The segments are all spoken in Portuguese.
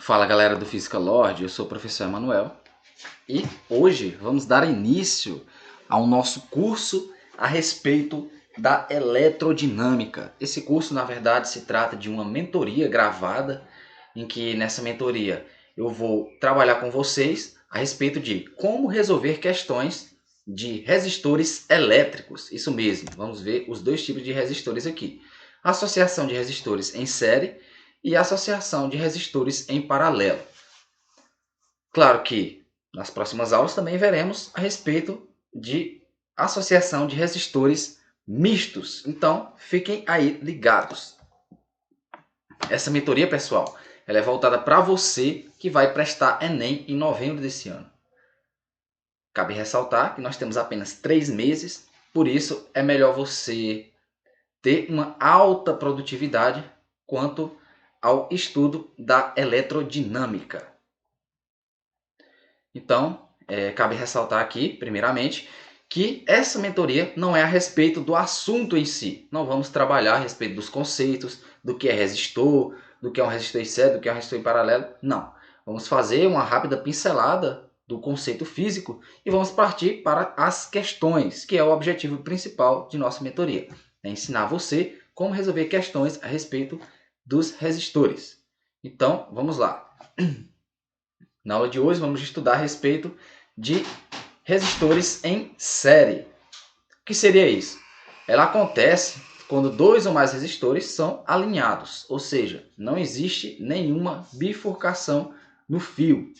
Fala galera do Física Lord, eu sou o professor Emanuel e hoje vamos dar início ao nosso curso a respeito da eletrodinâmica. Esse curso, na verdade, se trata de uma mentoria gravada, em que nessa mentoria eu vou trabalhar com vocês a respeito de como resolver questões de resistores elétricos. Isso mesmo, vamos ver os dois tipos de resistores aqui. Associação de resistores em série e associação de resistores em paralelo. Claro que nas próximas aulas também veremos a respeito de associação de resistores mistos. Então, fiquem aí ligados. Essa mentoria, pessoal, ela é voltada para você que vai prestar Enem em novembro desse ano. Cabe ressaltar que nós temos apenas 3 meses, por isso é melhor você ter uma alta produtividade quanto ao estudo da eletrodinâmica. Então, cabe ressaltar aqui, primeiramente, que essa mentoria não é a respeito do assunto em si. Não vamos trabalhar a respeito dos conceitos, do que é resistor, do que é um resistor em série, do que é um resistor em paralelo. Não. Vamos fazer uma rápida pincelada do conceito físico e vamos partir para as questões, que é o objetivo principal de nossa mentoria. É ensinar você como resolver questões a respeito dos resistores. Então, vamos lá. Na aula de hoje vamos estudar a respeito de resistores em série. O que seria isso? Ela acontece quando 2 ou mais resistores são alinhados, ou seja, não existe nenhuma bifurcação no fio.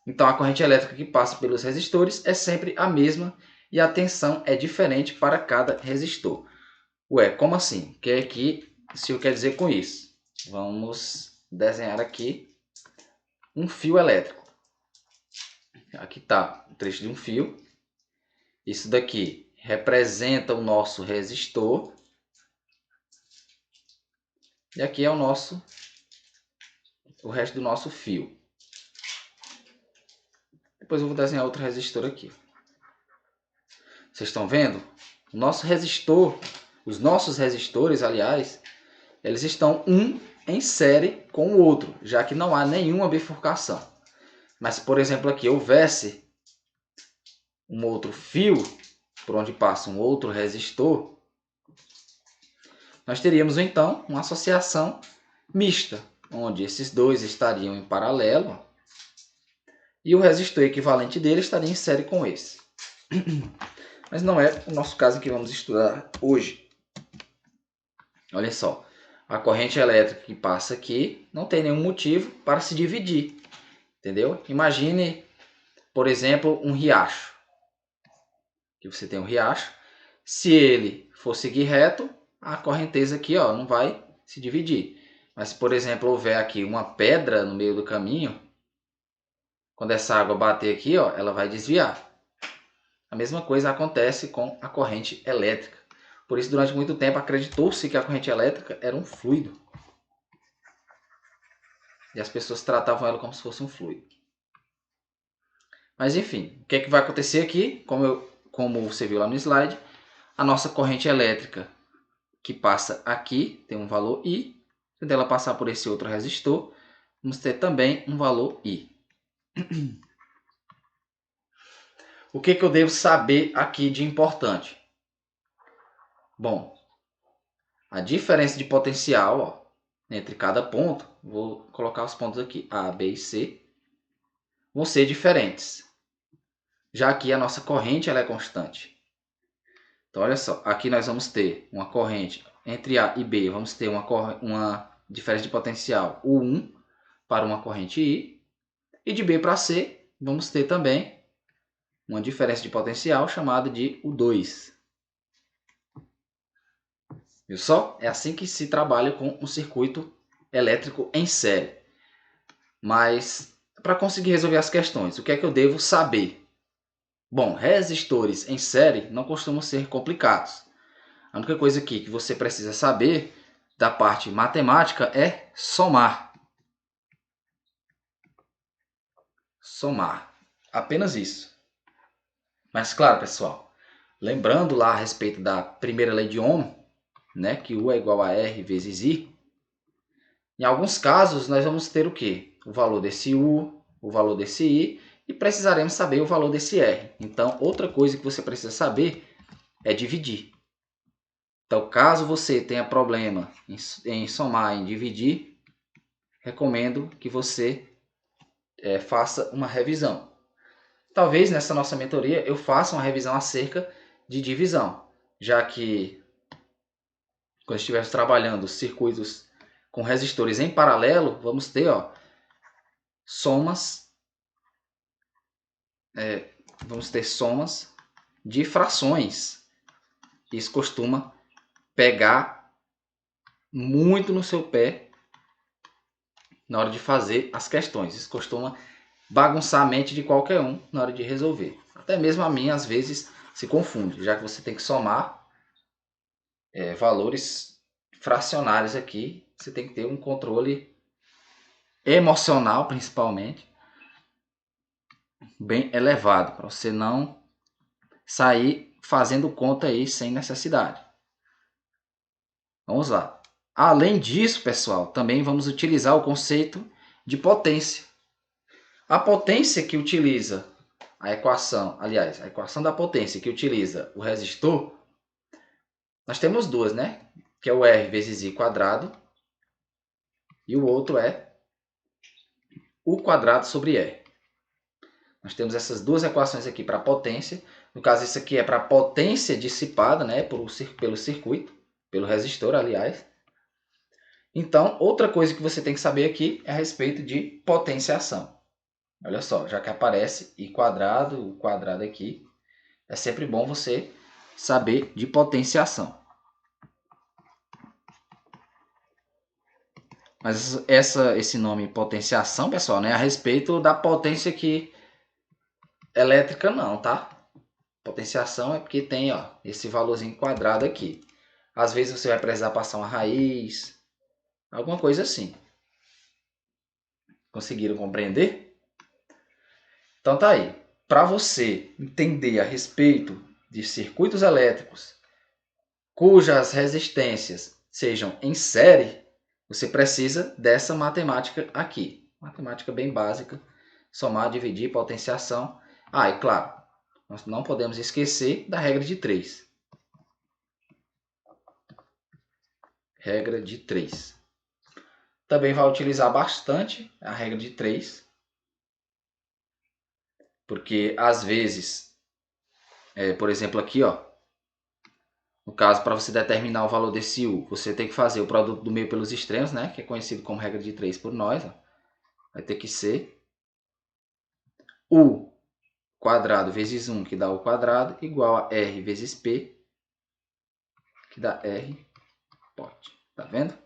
Então a corrente elétrica que passa pelos resistores é sempre a mesma e a tensão é diferente para cada resistor. Ué, como assim? O que eu quero dizer com isso? Vamos desenhar aqui um fio elétrico. Aqui está o trecho de um fio. Isso daqui representa o nosso resistor. E aqui é o resto do nosso fio. Depois eu vou desenhar outro resistor aqui. Vocês estão vendo? O nosso resistor, os nossos resistores, aliás, eles estão um em série com o outro, já que não há nenhuma bifurcação. Mas, por exemplo, aqui houvesse um outro fio por onde passa um outro resistor, nós teríamos então uma associação mista, onde esses dois estariam em paralelo e o resistor equivalente dele estaria em série com esse. Mas não é o nosso caso que vamos estudar hoje. Olha só, a corrente elétrica que passa aqui não tem nenhum motivo para se dividir, entendeu? Imagine, por exemplo, um riacho. Que você tem um riacho, se ele for seguir reto, a correnteza aqui não vai se dividir. Mas se, por exemplo, houver aqui uma pedra no meio do caminho, quando essa água bater aqui, ela vai desviar. A mesma coisa acontece com a corrente elétrica. Por isso, durante muito tempo, acreditou-se que a corrente elétrica era um fluido. E as pessoas tratavam ela como se fosse um fluido. Mas, enfim, o que é que vai acontecer aqui? Como você viu lá no slide, a nossa corrente elétrica que passa aqui tem um valor I. Se ela passar por esse outro resistor, vamos ter também um valor I. O que eu devo saber aqui de importante? Bom, a diferença de potencial entre cada ponto, vou colocar os pontos aqui, A, B e C, vão ser diferentes. Já que a nossa corrente ela é constante. Então, olha só, aqui nós vamos ter uma corrente entre A e B, vamos ter uma diferença de potencial U1 para uma corrente I. E de B para C, vamos ter também uma diferença de potencial chamada de U2. Viu só? É assim que se trabalha com um circuito elétrico em série. Mas, para conseguir resolver as questões, o que é que eu devo saber? Bom, resistores em série não costumam ser complicados. A única coisa aqui que você precisa saber da parte matemática é somar. Somar. Apenas isso. Mas claro, pessoal, lembrando lá a respeito da primeira lei de Ohm, né, que U é igual a R vezes I, em alguns casos nós vamos ter o quê? o valor desse U, o valor desse I e precisaremos saber o valor desse R. Então, outra coisa que você precisa saber é dividir. Então, caso você tenha problema em somar, em dividir, recomendo que você faça uma revisão. Talvez nessa nossa mentoria eu faça uma revisão acerca de divisão, já que quando estivermos trabalhando circuitos com resistores em paralelo, vamos ter somas, somas de frações. Isso costuma pegar muito no seu pé na hora de fazer as questões. Isso costuma bagunçar a mente de qualquer um na hora de resolver. Até mesmo a minha, às vezes, se confunde, já que você tem que somar valores fracionários aqui. Você tem que ter um controle emocional, principalmente, bem elevado, para você não sair fazendo conta aí sem necessidade. Vamos lá. Além disso, pessoal, também vamos utilizar o conceito de potência. A potência que utiliza a equação da potência que utiliza o resistor, nós temos duas, né? Que é o R vezes I quadrado e o outro é U quadrado sobre R. Nós temos essas duas equações aqui para a potência. No caso, isso aqui é para a potência dissipada, né, pelo circuito, pelo resistor, aliás. Então, outra coisa que você tem que saber aqui é a respeito de potenciação. Olha só, já que aparece I quadrado, o quadrado aqui, é sempre bom você saber de potenciação. Mas esse nome potenciação, pessoal, não é a respeito da potência aqui elétrica não, tá? Potenciação é porque tem esse valorzinho quadrado aqui. Às vezes você vai precisar passar uma raiz, alguma coisa assim. Conseguiram compreender? Então tá aí. Para você entender a respeito de circuitos elétricos cujas resistências sejam em série, você precisa dessa matemática aqui. Matemática bem básica. Somar, dividir, potenciação. E claro, nós não podemos esquecer da regra de 3. Regra de 3. Também vai utilizar bastante a regra de 3. Porque às vezes, por exemplo aqui, no caso, para você determinar o valor desse U, você tem que fazer o produto do meio pelos extremos, né? Que é conhecido como regra de 3 por nós. Vai ter que ser U quadrado vezes 1, que dá U quadrado, igual a R vezes P, que dá R pote. Tá vendo?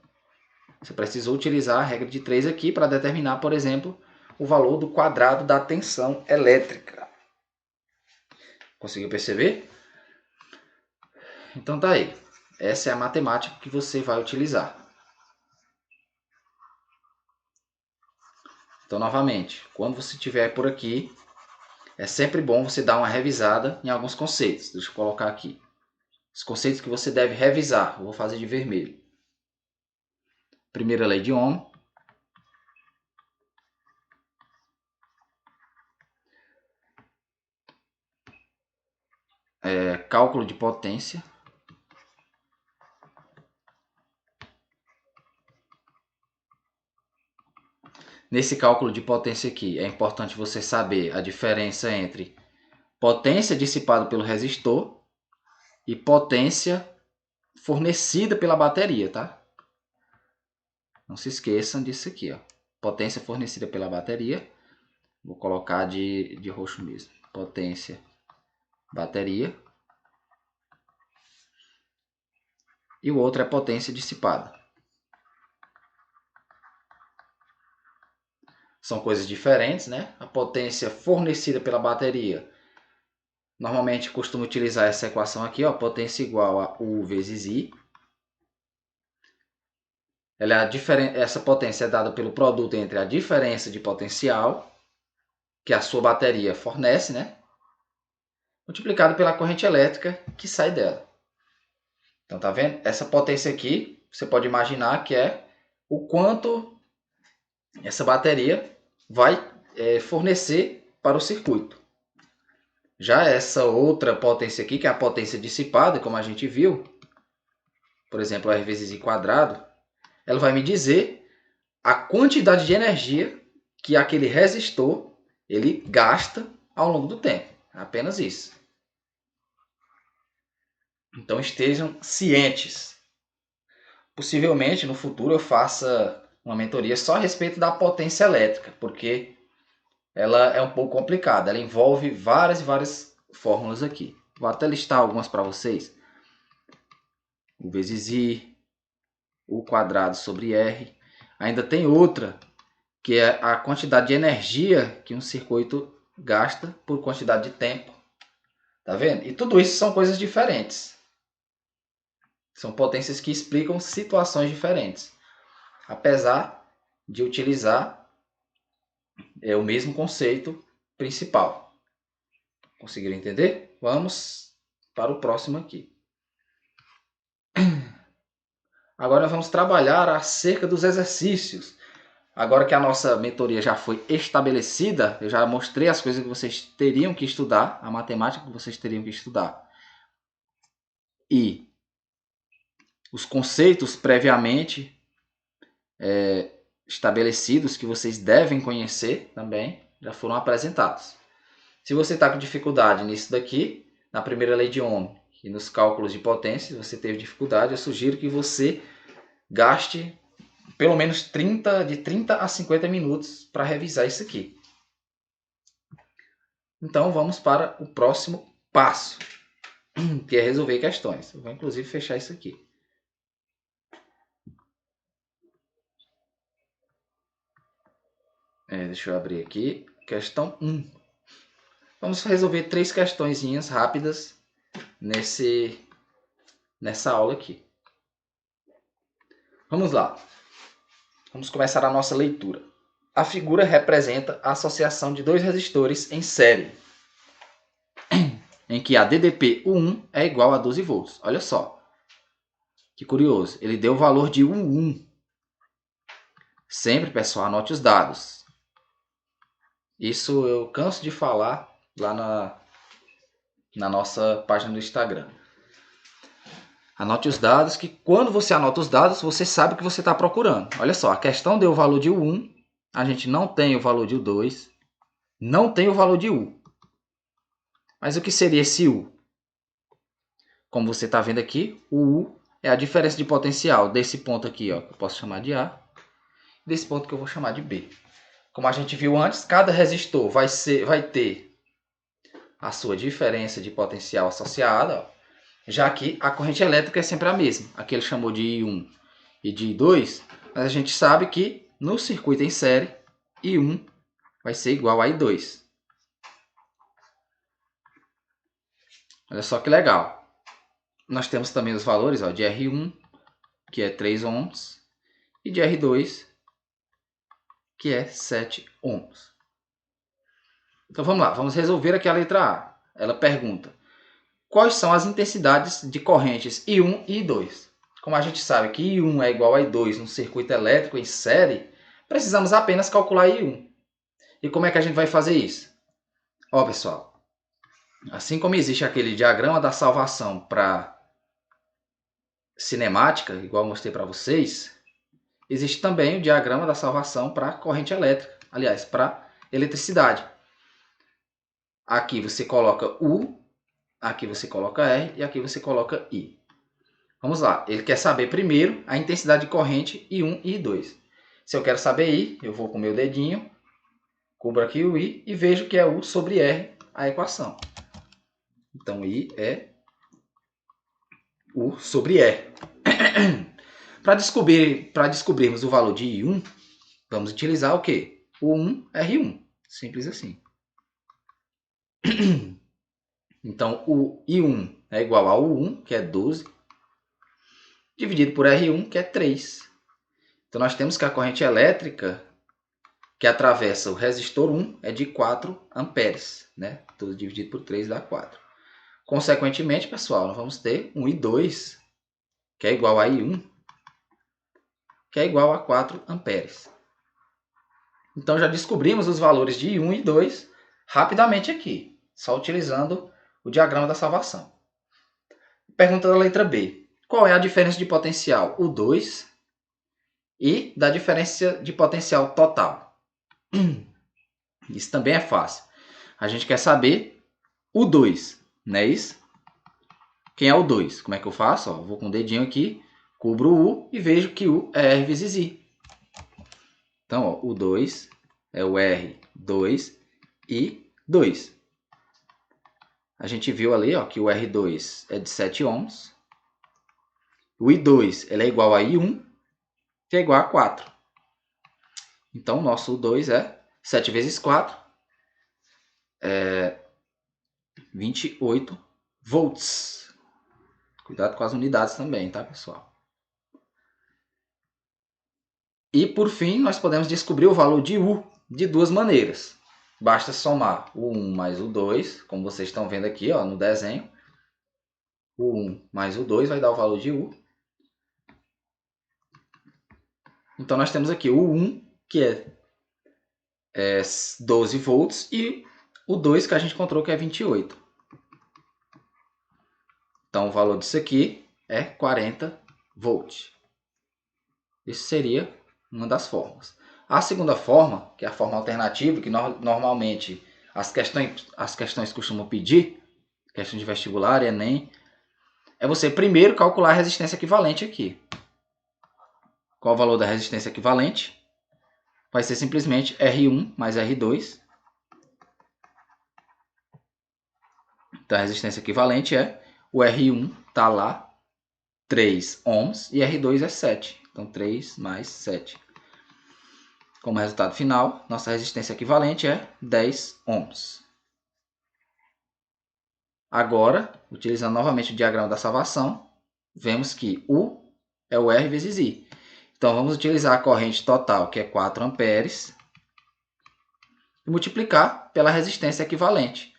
Você precisou utilizar a regra de 3 aqui para determinar, por exemplo, o valor do quadrado da tensão elétrica. Conseguiu perceber? Então tá aí. Essa é a matemática que você vai utilizar. Então, novamente, quando você estiver por aqui, é sempre bom você dar uma revisada em alguns conceitos. Deixa eu colocar aqui. Os conceitos que você deve revisar. Eu vou fazer de vermelho. Primeira lei de Ohm. Cálculo de potência. Nesse cálculo de potência aqui, é importante você saber a diferença entre potência dissipada pelo resistor e potência fornecida pela bateria, tá? Não se esqueçam disso aqui, Potência fornecida pela bateria. Vou colocar de roxo mesmo. Potência, bateria. E o outro é potência dissipada. São coisas diferentes, né? A potência fornecida pela bateria, normalmente costumo utilizar essa equação aqui, potência igual a U vezes I. Essa potência é dada pelo produto entre a diferença de potencial, que a sua bateria fornece, né? Multiplicado pela corrente elétrica que sai dela. Então, tá vendo? Essa potência aqui, você pode imaginar que é o quanto essa bateria vai fornecer para o circuito. Já essa outra potência aqui, que é a potência dissipada, como a gente viu, por exemplo, R vezes I quadrado, ela vai me dizer a quantidade de energia que aquele resistor ele gasta ao longo do tempo. Apenas isso. Então estejam cientes. Possivelmente no futuro eu faça uma mentoria só a respeito da potência elétrica, porque ela é um pouco complicada. Ela envolve várias e várias fórmulas aqui. Vou até listar algumas para vocês. U vezes I, U quadrado sobre R. Ainda tem outra, que é a quantidade de energia que um circuito gasta por quantidade de tempo. Tá vendo? E tudo isso são coisas diferentes. São potências que explicam situações diferentes. Apesar de utilizar o mesmo conceito principal. Conseguiram entender? Vamos para o próximo aqui. Agora vamos trabalhar acerca dos exercícios. Agora que a nossa mentoria já foi estabelecida, eu já mostrei as coisas que vocês teriam que estudar, a matemática que vocês teriam que estudar. E os conceitos previamente estabelecidos que vocês devem conhecer também já foram apresentados. Se você está com dificuldade nisso daqui, na primeira lei de Ohm e nos cálculos de potência, você teve dificuldade, eu sugiro que você gaste pelo menos de 30 a 50 minutos para revisar isso aqui. Então vamos para o próximo passo, que é resolver questões. Eu vou inclusive fechar isso aqui. Deixa eu abrir aqui. Questão 1. Vamos resolver 3 questõezinhas rápidas nessa aula aqui. Vamos lá. Vamos começar a nossa leitura. A figura representa a associação de dois resistores em série, em que a DDP U1 é igual a 12 volts. Olha só. Que curioso. Ele deu o valor de U1. Sempre, pessoal, anote os dados. Isso eu canso de falar lá na nossa página do Instagram. Anote os dados, que quando você anota os dados, você sabe o que você está procurando. Olha só, a questão deu o valor de U1, a gente não tem o valor de U2, não tem o valor de U. Mas o que seria esse U? Como você está vendo aqui, o U é a diferença de potencial desse ponto aqui, ó, que eu posso chamar de A, desse ponto que eu vou chamar de B. Como a gente viu antes, cada resistor vai ter a sua diferença de potencial associada, ó, já que a corrente elétrica é sempre a mesma. Aqui ele chamou de I1 e de I2, mas a gente sabe que no circuito em série, I1 vai ser igual a I2. Olha só que legal. Nós temos também os valores de R1, que é 3 ohms, e de R2, que é 7 ohms. Então vamos lá, vamos resolver aqui a letra A. Ela pergunta: quais são as intensidades de correntes I1 e I2? Como a gente sabe que I1 é igual a I2 no circuito elétrico em série, precisamos apenas calcular I1. E como é que a gente vai fazer isso? Ó, pessoal, assim como existe aquele diagrama da salvação para cinemática, igual eu mostrei para vocês, existe também o diagrama da salvação para corrente elétrica, aliás, para eletricidade. Aqui você coloca U, aqui você coloca R e aqui você coloca I. Vamos lá, ele quer saber primeiro a intensidade de corrente I1 e I2. Se eu quero saber I, eu vou com o meu dedinho, cubro aqui o I e vejo que é U sobre R a equação. Então I é U sobre R. Para descobrirmos o valor de I1, vamos utilizar o quê? O 1 R1. Simples assim. Então, o I1 é igual ao U1, que é 12, dividido por R1, que é 3. Então, nós temos que a corrente elétrica que atravessa o resistor 1 é de 4 amperes. Né? Tudo dividido por 3 dá 4. Consequentemente, pessoal, nós vamos ter um I2, que é igual a I1, que é igual a 4 amperes. Então já descobrimos os valores de I1 e 2 rapidamente aqui, só utilizando o diagrama da salvação. Pergunta da letra B. Qual é a diferença de potencial U2 e da diferença de potencial total? Isso também é fácil. A gente quer saber o 2, não é isso? Quem é o 2? Como é que eu faço? Vou com o dedinho aqui, cubro o U e vejo que U é R vezes I. Então, o 2 é o R2 e 2. A gente viu ali que o R2 é de 7 ohms. O I2 ele é igual a I1, que é igual a 4. Então, o nosso U2 é 7 vezes 4, 28 volts. Cuidado com as unidades também, tá, pessoal? E, por fim, nós podemos descobrir o valor de U de duas maneiras. Basta somar o 1 mais o 2, como vocês estão vendo aqui no desenho. O 1 mais o 2 vai dar o valor de U. Então, nós temos aqui o 1, que é 12 volts, e o 2 que a gente encontrou, que é 28. Então, o valor disso aqui é 40 volts. Isso seria uma das formas. A segunda forma, que é a forma alternativa, que normalmente as questões costumam pedir, questão de vestibular, Enem, é você primeiro calcular a resistência equivalente aqui. Qual o valor da resistência equivalente? Vai ser simplesmente R1 mais R2. Então, a resistência equivalente o R1 está lá, 3 ohms, e R2 é 7. Então, 3 mais 7. Como resultado final, nossa resistência equivalente é 10 ohms. Agora, utilizando novamente o diagrama da salvação, vemos que U é o R vezes I. Então, vamos utilizar a corrente total, que é 4 amperes, e multiplicar pela resistência equivalente.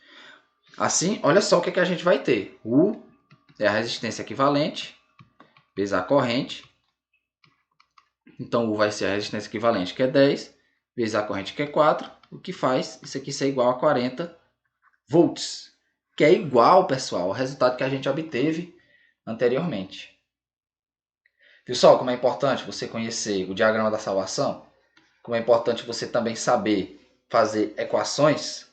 Assim, olha só o que a gente vai ter. U é a resistência equivalente, vezes a corrente. Então, U vai ser a resistência equivalente, que é 10, vezes a corrente, que é 4, o que faz isso aqui ser igual a 40 volts, que é igual, pessoal, ao resultado que a gente obteve anteriormente. Viu só como é importante você conhecer o diagrama da salvação? Como é importante você também saber fazer equações?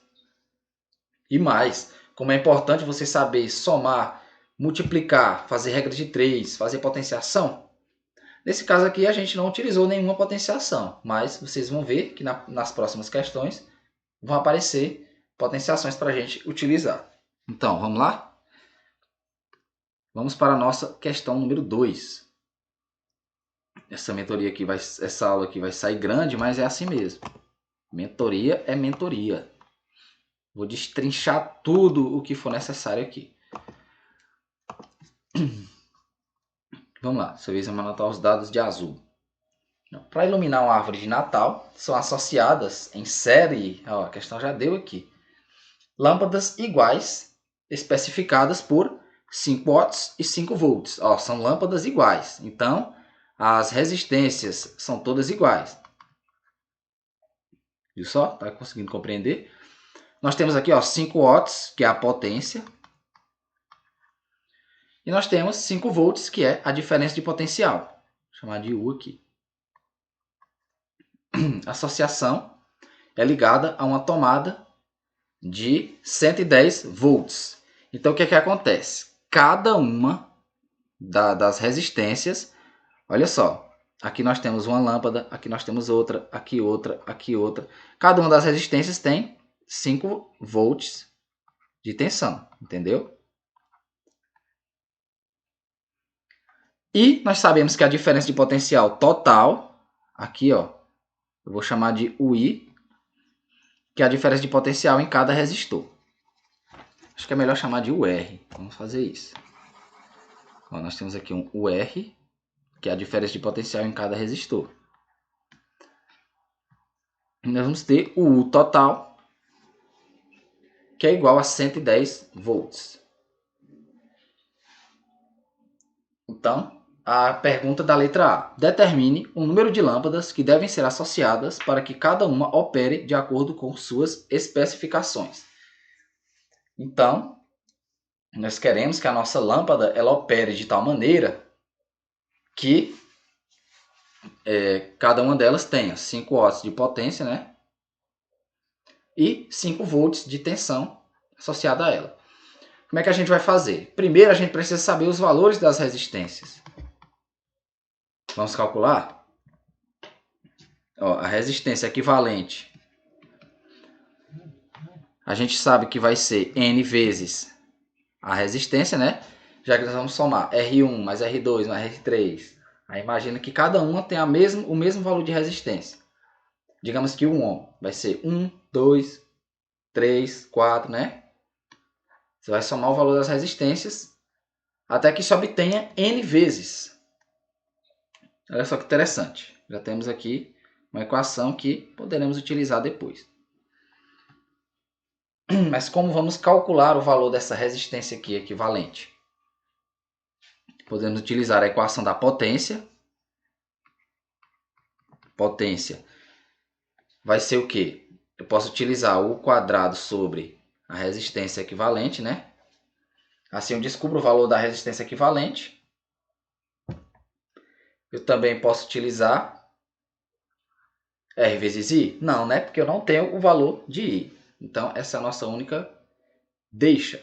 E mais, como é importante você saber somar, multiplicar, fazer regra de 3, fazer potenciação? Nesse caso aqui a gente não utilizou nenhuma potenciação, mas vocês vão ver que nas próximas questões vão aparecer potenciações para a gente utilizar. Então, vamos lá? Vamos para a nossa questão número 2. Essa aula aqui vai sair grande, mas é assim mesmo. Mentoria é mentoria. Vou destrinchar tudo o que for necessário aqui. Vamos lá, dessa vez vamos anotar os dados de azul. Para iluminar uma árvore de Natal, são associadas em série, a questão já deu aqui, lâmpadas iguais, especificadas por 5 watts e 5 volts. São lâmpadas iguais, então as resistências são todas iguais. Viu só? Está conseguindo compreender? Nós temos aqui 5 watts, que é a potência. E nós temos 5 volts, que é a diferença de potencial. Vou chamar de U aqui. A associação é ligada a uma tomada de 110 volts. Então, o que acontece? Cada uma das resistências, olha só, aqui nós temos uma lâmpada, aqui nós temos outra, aqui outra, aqui outra. Cada uma das resistências tem 5 volts de tensão, entendeu? E nós sabemos que a diferença de potencial total, aqui eu vou chamar de UI, que é a diferença de potencial em cada resistor. Acho que é melhor chamar de UR. Vamos fazer isso. Nós temos aqui um UR, que é a diferença de potencial em cada resistor. E nós vamos ter o U total, que é igual a 110 volts. Então, a pergunta da letra A. Determine o número de lâmpadas que devem ser associadas para que cada uma opere de acordo com suas especificações. Então, nós queremos que a nossa lâmpada ela opere de tal maneira que cada uma delas tenha 5 watts de potência, né? E 5 volts de tensão associada a ela. Como é que a gente vai fazer? Primeiro, a gente precisa saber os valores das resistências. Vamos calcular? Ó, a resistência equivalente. A gente sabe que vai ser N vezes a resistência, né? Já que nós vamos somar R1 mais R2 mais R3. Aí imagina que cada uma tem o mesmo valor de resistência. Digamos que o ohm vai ser 1, 2, 3, 4, né? Você vai somar o valor das resistências até que se obtenha N vezes. Olha só que interessante. Já temos aqui uma equação que poderemos utilizar depois. Mas como vamos calcular o valor dessa resistência aqui equivalente? Podemos utilizar a equação da potência. Potência vai ser o quê? Eu posso utilizar o quadrado sobre a resistência equivalente, né? Assim eu descubro o valor da resistência equivalente. Eu também posso utilizar R vezes I? Não, né? Porque eu não tenho o valor de I. Então, essa é a nossa única deixa.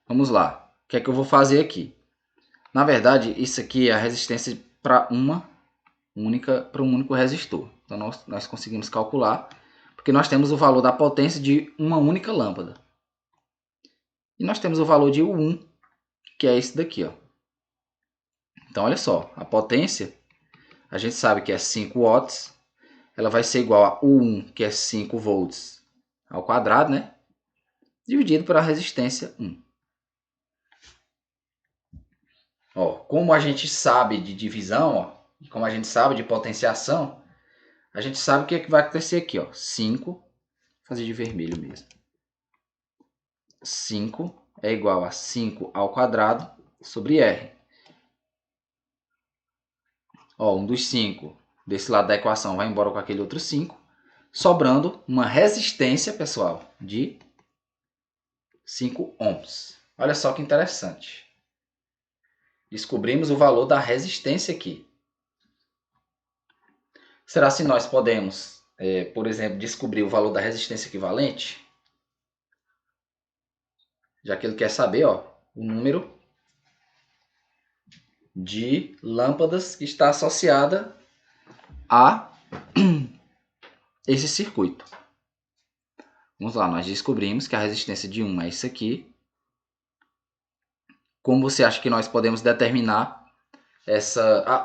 Vamos lá. O que é que eu vou fazer aqui? Na verdade, isso aqui é a resistência para um único resistor. Então, nós conseguimos calcular, porque nós temos o valor da potência de uma única lâmpada. E nós temos o valor de U1, que é esse daqui, ó. Então, olha só, a potência, a gente sabe que é 5 watts, ela vai ser igual a U1, que é 5 volts ao quadrado, né? Dividido pela resistência 1. Ó, como a gente sabe de divisão, ó, como a gente sabe de potenciação, a gente sabe o que, é que vai acontecer aqui. Ó. 5, vou fazer de vermelho mesmo. 5 é igual a 5 ao quadrado sobre R. Ó, um dos 5 desse lado da equação vai embora com aquele outro 5, sobrando uma resistência, pessoal, de 5 ohms. Olha só que interessante. Descobrimos o valor da resistência aqui. Será se nós podemos, por exemplo, descobrir o valor da resistência equivalente? Já que ele quer saber, ó, o número de lâmpadas que está associada a esse circuito. Vamos lá, nós descobrimos que a resistência de 1 é isso aqui. Como você acha que nós podemos determinar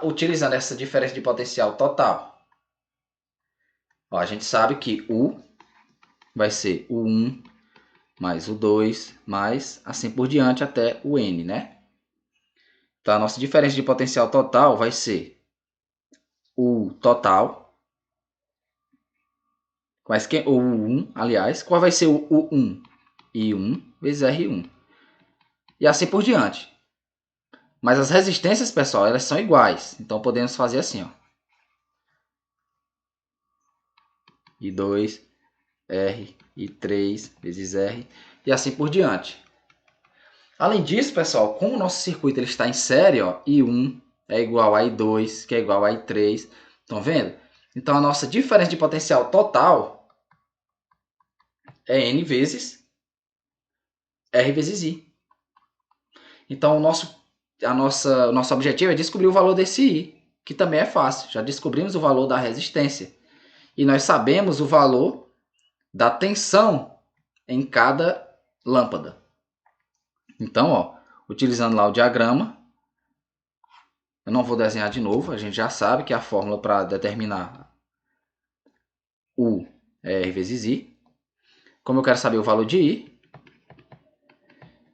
utilizando essa diferença de potencial total? Ó, a gente sabe que U vai ser o 1 mais o 2 mais assim por diante até o N, né? Então a nossa diferença de potencial total vai ser o total, mas o U1, aliás, qual vai ser o U1? I1 vezes R1. E assim por diante. Mas as resistências, pessoal, elas são iguais. Então podemos fazer assim, ó. I2, R, I3 vezes R e assim por diante. Além disso, pessoal, como o nosso circuito ele está em série, ó, I1 é igual a I2, que é igual a I3. Estão vendo? Então a nossa diferença de potencial total é N vezes R vezes I. Então o nosso objetivo é descobrir o valor desse I, que também é fácil. Já descobrimos o valor da resistência. E nós sabemos o valor da tensão em cada lâmpada. Então, ó, utilizando lá o diagrama, eu não vou desenhar de novo, a gente já sabe que a fórmula para determinar U é R vezes I. Como eu quero saber o valor de I,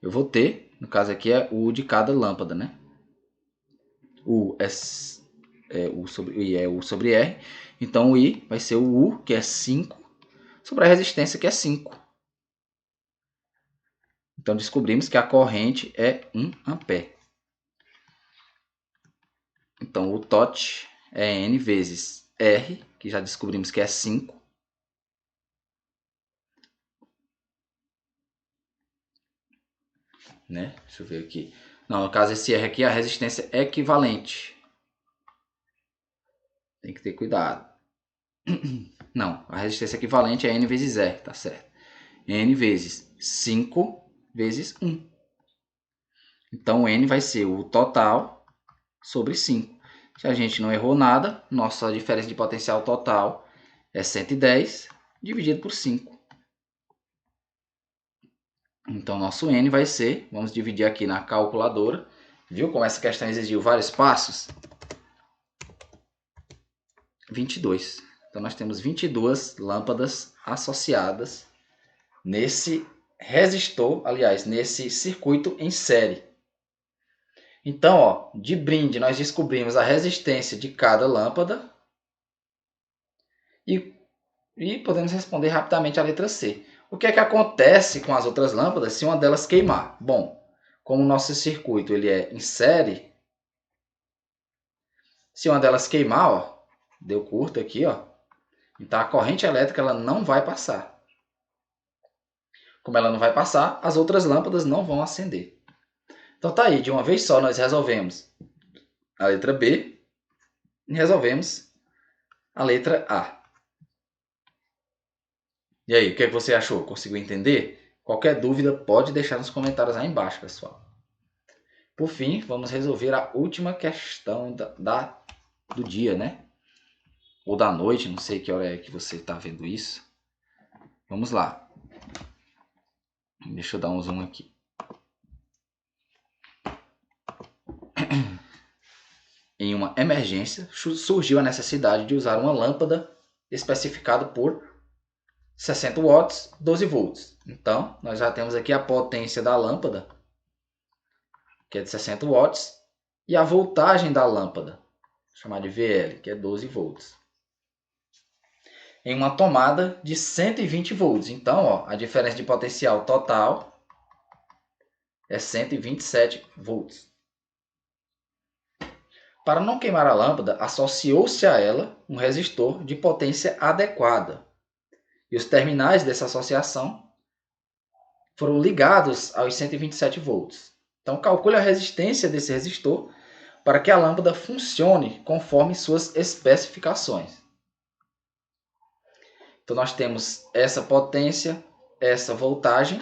eu vou ter, no caso aqui é o U de cada lâmpada, né? U é U sobre R, então o I vai ser o U, que é 5, sobre a resistência, que é 5. Então descobrimos que a corrente é 1 ampere. Então, o TOT é N vezes R, que já descobrimos que é 5. Né? Deixa eu ver aqui. Não, no caso, esse R aqui é a resistência equivalente. Tem que ter cuidado. Não, a resistência equivalente é N vezes R, tá certo? N vezes 5 vezes 1. Então, N vai ser o total sobre 5. Se a gente não errou nada, nossa diferença de potencial total é 110 dividido por 5. Então, nosso N vai ser, vamos dividir aqui na calculadora. Viu como essa questão exigiu vários passos? 22. Então, nós temos 22 lâmpadas associadas nesse resistor, aliás, nesse circuito em série. Então, ó, de brinde, nós descobrimos a resistência de cada lâmpada e podemos responder rapidamente a letra C. O que é que acontece com as outras lâmpadas se uma delas queimar? Bom, como o nosso circuito ele é em série, se uma delas queimar, ó, deu curto aqui, ó, então a corrente elétrica ela não vai passar. Como ela não vai passar, as outras lâmpadas não vão acender. Então tá aí, de uma vez só nós resolvemos a letra B e resolvemos a letra A. E aí, o que é que você achou? Conseguiu entender? Qualquer dúvida pode deixar nos comentários aí embaixo, pessoal. Por fim, vamos resolver a última questão do dia, né? Ou da noite, não sei que hora é que você está vendo isso. Vamos lá. Deixa eu dar um zoom aqui. Em uma emergência, surgiu a necessidade de usar uma lâmpada especificada por 60 watts, 12 volts. Então, nós já temos aqui a potência da lâmpada, que é de 60 watts, e a voltagem da lâmpada, vou chamar de VL, que é 12 volts. Em uma tomada de 120 volts. Então, ó, a diferença de potencial total é 127 volts. Para não queimar a lâmpada, associou-se a ela um resistor de potência adequada. E os terminais dessa associação foram ligados aos 127 volts. Então, calcule a resistência desse resistor para que a lâmpada funcione conforme suas especificações. Então, nós temos essa potência, essa voltagem.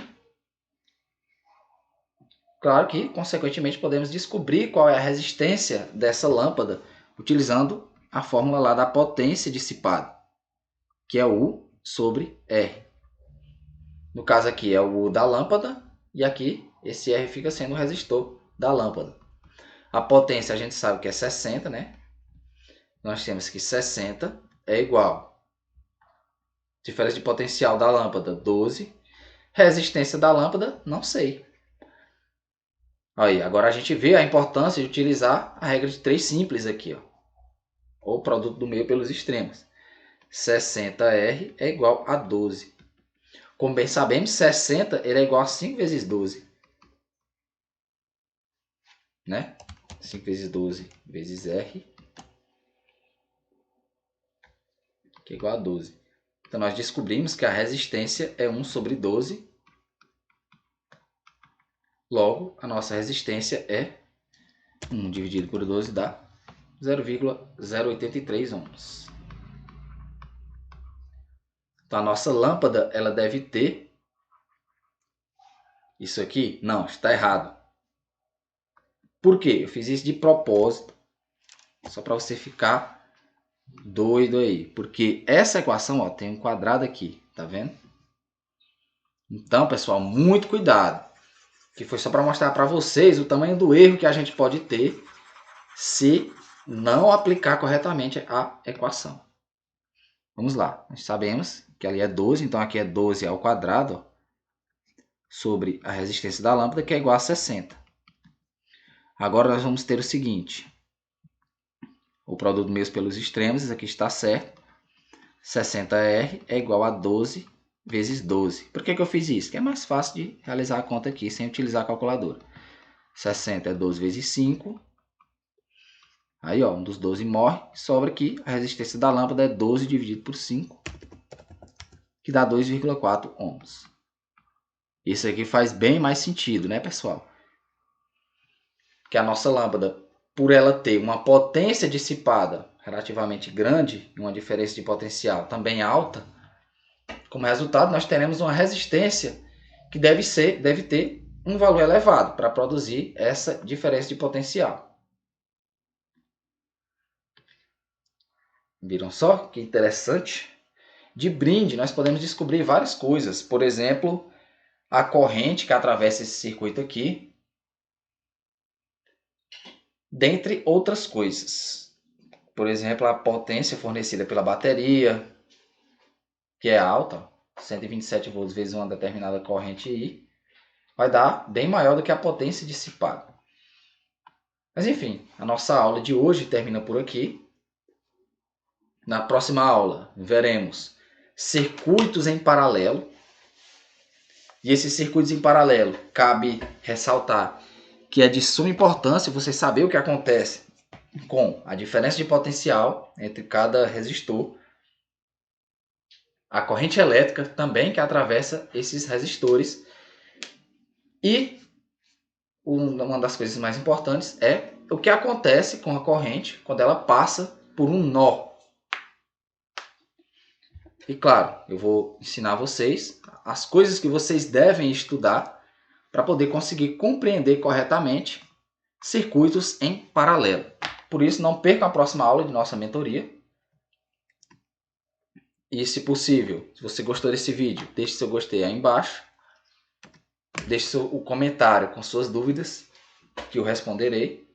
Claro que, consequentemente, podemos descobrir qual é a resistência dessa lâmpada utilizando a fórmula lá da potência dissipada, que é U sobre R. No caso aqui é o U da lâmpada e aqui esse R fica sendo o resistor da lâmpada. A potência a gente sabe que é 60, né? Nós temos que 60 é igual. Diferença de potencial da lâmpada, 12. Resistência da lâmpada, não sei. Aí, agora a gente vê a importância de utilizar a regra de 3 simples aqui, ó. Ou produto do meio pelos extremos. 60R é igual a 12. Como bem sabemos, 60 ele é igual a 5 vezes 12. Né? 5 vezes 12 vezes R, que é igual a 12. Então, nós descobrimos que a resistência é 1 sobre 12. Logo, a nossa resistência é 1 dividido por 12 dá 0,083 ohms. Então, a nossa lâmpada ela deve ter isso aqui? Não, está errado. Por quê? Eu fiz isso de propósito, só para você ficar doido aí. Porque essa equação ó, tem um quadrado aqui, tá vendo? Então, pessoal, muito cuidado. Que foi só para mostrar para vocês o tamanho do erro que a gente pode ter se não aplicar corretamente a equação. Vamos lá. Nós sabemos que ali é 12, então aqui é 12 ao quadrado ó, sobre a resistência da lâmpada, que é igual a 60. Agora nós vamos ter o seguinte. O produto meio pelos extremos, isso aqui está certo. 60R é igual a 12 vezes 12. Por que eu fiz isso? Porque é mais fácil de realizar a conta aqui sem utilizar a calculadora. 60 é 12 vezes 5. Aí, ó, um dos 12 morre, sobra aqui. A resistência da lâmpada é 12 dividido por 5, que dá 2,4 ohms. Isso aqui faz bem mais sentido, né, pessoal? Que a nossa lâmpada, por ela ter uma potência dissipada relativamente grande, uma diferença de potencial também alta, como resultado nós teremos uma resistência que deve ter um valor elevado para produzir essa diferença de potencial. Viram só que interessante? De brinde nós podemos descobrir várias coisas. Por exemplo, a corrente que atravessa esse circuito aqui, dentre outras coisas. Por exemplo, a potência fornecida pela bateria, que é alta, 127 volts vezes uma determinada corrente I, vai dar bem maior do que a potência dissipada. Mas enfim, a nossa aula de hoje termina por aqui. Na próxima aula veremos circuitos em paralelo. E esses circuitos em paralelo, cabe ressaltar que é de suma importância você saber o que acontece com a diferença de potencial entre cada resistor, a corrente elétrica também que atravessa esses resistores, e uma das coisas mais importantes é o que acontece com a corrente quando ela passa por um nó. E claro, eu vou ensinar vocês as coisas que vocês devem estudar para poder conseguir compreender corretamente circuitos em paralelo. Por isso, não percam a próxima aula de nossa mentoria. E, se possível, se você gostou desse vídeo, deixe seu gostei aí embaixo. Deixe o comentário com suas dúvidas, que eu responderei.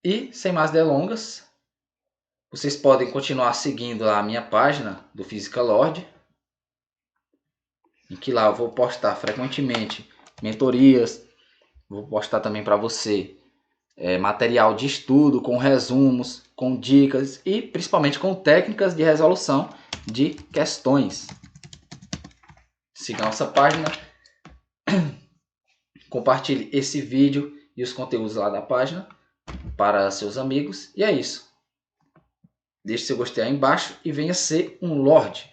E, sem mais delongas, vocês podem continuar seguindo a minha página do Física Lord, em que lá eu vou postar frequentemente mentorias, vou postar também para você material de estudo com resumos, com dicas e principalmente com técnicas de resolução de questões. Siga nossa página, compartilhe esse vídeo e os conteúdos lá da página para seus amigos. E é isso. Deixe seu gostei aí embaixo e venha ser um Lorde.